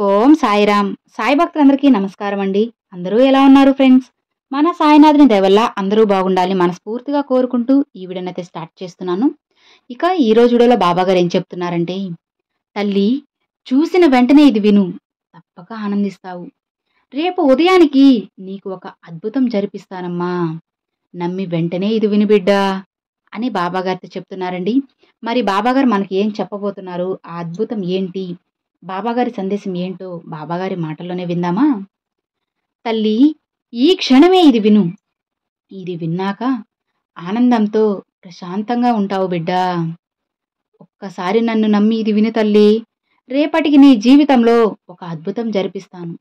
ఓం సాయిరామ్. సాయి భక్తులందరికీ నమస్కారం అండి. అందరూ ఎలా ఉన్నారు ఫ్రెండ్స్? మన సాయినాథుని దయ వల్ల అందరూ బాగుండాలని మనస్ఫూర్తిగా కోరుకుంటూ ఈ వీడియోనైతే స్టార్ట్ చేస్తున్నాను. ఇక ఈ రోజు వీడియోలో బాబాగారు ఏం చెప్తున్నారంటే, తల్లి చూసిన వెంటనే ఇది విను, తప్పక ఆనందిస్తావు. రేపు ఉదయానికి నీకు ఒక అద్భుతం జరిపిస్తానమ్మా, నమ్మి వెంటనే ఇది విను బిడ్డా అని బాబాగారితో చెప్తున్నారండి. మరి బాబాగారు మనకి ఏం చెప్పబోతున్నారు, ఆ అద్భుతం ఏంటి, బాబాగారి సందేశం ఏంటో బాబాగారి మాటల్లోనే విందామా? తల్లి ఈ క్షణమే ఇది విను, ఇది విన్నాక ఆనందంతో ప్రశాంతంగా ఉంటావు బిడ్డా. ఒక్కసారి నన్ను నమ్మి ఇది విను తల్లి, రేపటికి నీ జీవితంలో ఒక అద్భుతం జరిపిస్తాను.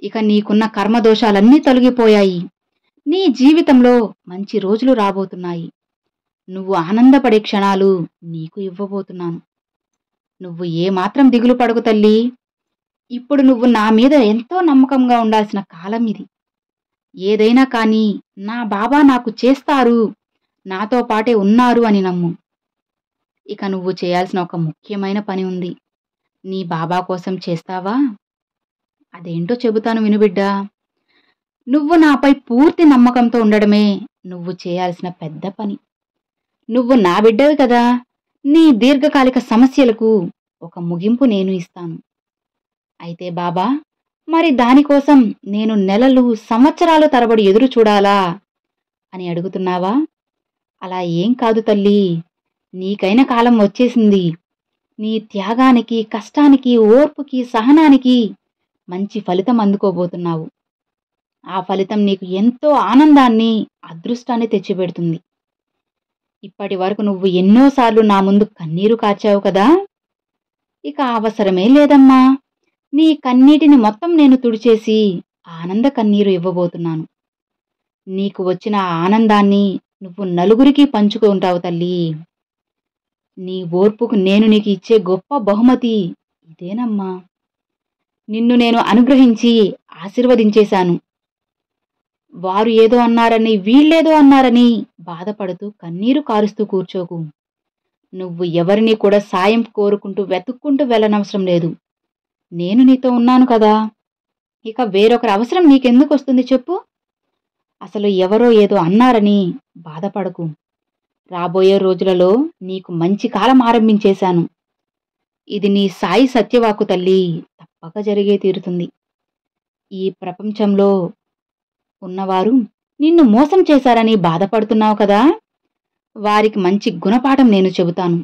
ఇక నీకున్న కర్మదోషాలన్నీ తొలగిపోయాయి. నీ జీవితంలో మంచి రోజులు రాబోతున్నాయి. నువ్వు ఆనందపడే క్షణాలు నీకు ఇవ్వబోతున్నాను. నువ్వు ఏమాత్రం దిగులు పడకు తల్లి. ఇప్పుడు నువ్వు నా మీద ఎంతో నమ్మకంగా ఉండాల్సిన కాలం ఇది. ఏదైనా కానీ నా బాబా నాకు చేస్తారు, నాతో పాటే ఉన్నారు అని నమ్ము. ఇక నువ్వు చేయాల్సిన ఒక ముఖ్యమైన పని ఉంది. నీ బాబా కోసం చేస్తావా? అదేంటో చెబుతాను విను బిడ్డా. నువ్వు నాపై పూర్తి నమ్మకంతో ఉండడమే నువ్వు చేయాల్సిన పెద్ద పని. నువ్వు నా బిడ్డవి కదా. నీ దీర్ఘకాలిక సమస్యలకు ఒక ముగింపు నేను ఇస్తాను. అయితే బాబా, మరి దానికోసం నేను నెలలు సంవత్సరాలు తరబడి ఎదురు చూడాలా అని అడుగుతున్నావా? అలా ఏం కాదు తల్లి, నీకైన కాలం వచ్చేసింది. నీ త్యాగానికి, కష్టానికి, ఓర్పుకి, సహనానికి మంచి ఫలితం అందుకోబోతున్నావు. ఆ ఫలితం నీకు ఎంతో ఆనందాన్ని, అదృష్టాన్ని తెచ్చిపెడుతుంది. ఇప్పటి వరకు నువ్వు ఎన్నోసార్లు నా ముందు కన్నీరు కార్చావు కదా. ఇక అవసరమే లేదమ్మా. నీ కన్నీటిని మొత్తం నేను తుడిచేసి ఆనంద కన్నీరు ఇవ్వబోతున్నాను. నీకు వచ్చిన ఆ ఆనందాన్ని నువ్వు నలుగురికి పంచుకుంటావు తల్లి. నీ ఓర్పుకు నేను నీకు ఇచ్చే గొప్ప బహుమతి ఇదేనమ్మా. నిన్ను నేను అనుగ్రహించి ఆశీర్వదించేశాను. వారు ఏదో అన్నారని, వీళ్ళేదో అన్నారని బాధపడుతూ కన్నీరు కారుస్తూ కూర్చోకు. నువ్వు ఎవరిని కూడా సాయం కోరుకుంటూ వెతుక్కుంటూ వెళ్ళనవసరం లేదు. నేను నీతో ఉన్నాను కదా. ఇక వేరొకరి అవసరం నీకెందుకు వస్తుంది చెప్పు? అసలు ఎవరో ఏదో అన్నారని బాధపడకు. రాబోయే రోజులలో నీకు మంచి కాలం ఆరంభించేశాను. ఇది నీ సాయి సత్యవాకు తల్లి, తప్పక జరిగే తీరుతుంది. ఈ ప్రపంచంలో ఉన్నవారు నిన్ను మోసం చేశారని బాధపడుతున్నావు కదా. వారికి మంచి గుణపాఠం నేను చెబుతాను.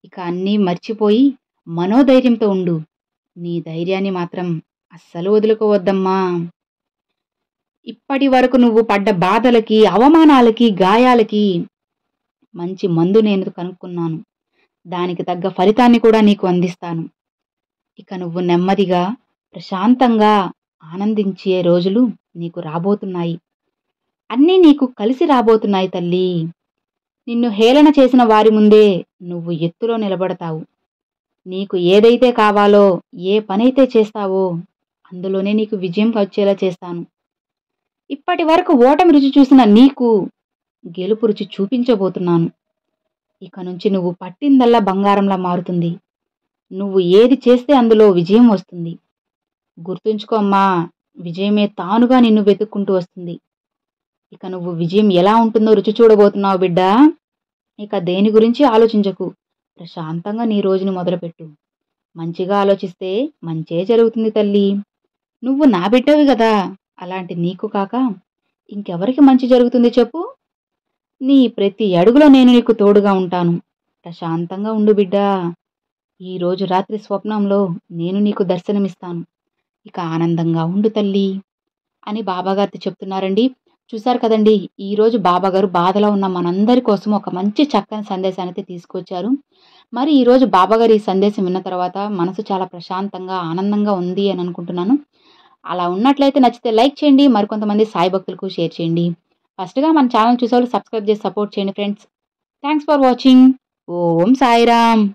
ఇక అన్నీ మర్చిపోయి మనోధైర్యంతో ఉండు. నీ ధైర్యాన్ని మాత్రం అస్సలు వదులుకోవద్దమ్మా. ఇప్పటి వరకు నువ్వు పడ్డ బాధలకి, అవమానాలకి, గాయాలకి మంచి మందు నేను కనుక్కున్నాను. దానికి తగ్గ ఫలితాన్ని కూడా నీకు అందిస్తాను. ఇక నువ్వు నెమ్మదిగా, ప్రశాంతంగా ఆనందించే రోజులు నీకు రాబోతున్నాయి. అన్నీ నీకు కలిసి రాబోతున్నాయి తల్లి. నిన్ను హేళన చేసిన వారి ముందే నువ్వు ఎత్తులో నిలబడతావు. నీకు ఏదైతే కావాలో, ఏ పనైతే చేస్తావో అందులోనే నీకు విజయం వచ్చేలా చేస్తాను. ఇప్పటి వరకు ఓటమి రుచి చూసిన నీకు గెలుపు రుచి చూపించబోతున్నాను. ఇక నుంచి నువ్వు పట్టిందల్లా బంగారంలా మారుతుంది. నువ్వు ఏది చేస్తే అందులో విజయం వస్తుంది. గుర్తుంచుకో అమ్మా, విజయమే తానుగా నిన్ను వెతుక్కుంటూ వస్తుంది. ఇక నువ్వు విజయం ఎలా ఉంటుందో రుచి చూడబోతున్నావు బిడ్డా. ఇక దేని గురించి ఆలోచించకు. ప్రశాంతంగా నీ రోజుని మొదలుపెట్టు. మంచిగా ఆలోచిస్తే మంచే జరుగుతుంది తల్లి. నువ్వు నా బిడ్డవి కదా. అలాంటి నీకు కాక ఇంకెవరికి మంచి జరుగుతుంది చెప్పు? నీ ప్రతి అడుగులో నేను నీకు తోడుగా ఉంటాను. ప్రశాంతంగా ఉండు బిడ్డా. ఈరోజు రాత్రి స్వప్నంలో నేను నీకు దర్శనమిస్తాను. ఇక ఆనందంగా ఉండు తల్లి అని బాబాగారితో చెప్తున్నారండి. చూశారు కదండి, ఈరోజు బాబాగారు బాధలో ఉన్న మనందరి కోసం ఒక మంచి చక్కని సందేశాన్ని అయితే తీసుకొచ్చారు. మరి ఈరోజు బాబాగారు ఈ సందేశం విన్న తర్వాత మనసు చాలా ప్రశాంతంగా, ఆనందంగా ఉంది అని అనుకుంటున్నాను. అలా ఉన్నట్లయితే నచ్చితే లైక్ చేయండి, మరికొంతమంది సాయి భక్తులకు షేర్ చేయండి. ఫస్ట్గా మన ఛానల్ చూసేవాళ్ళు సబ్స్క్రైబ్ చేసి సపోర్ట్ చేయండి friends. Thanks for watching. Om Sairam.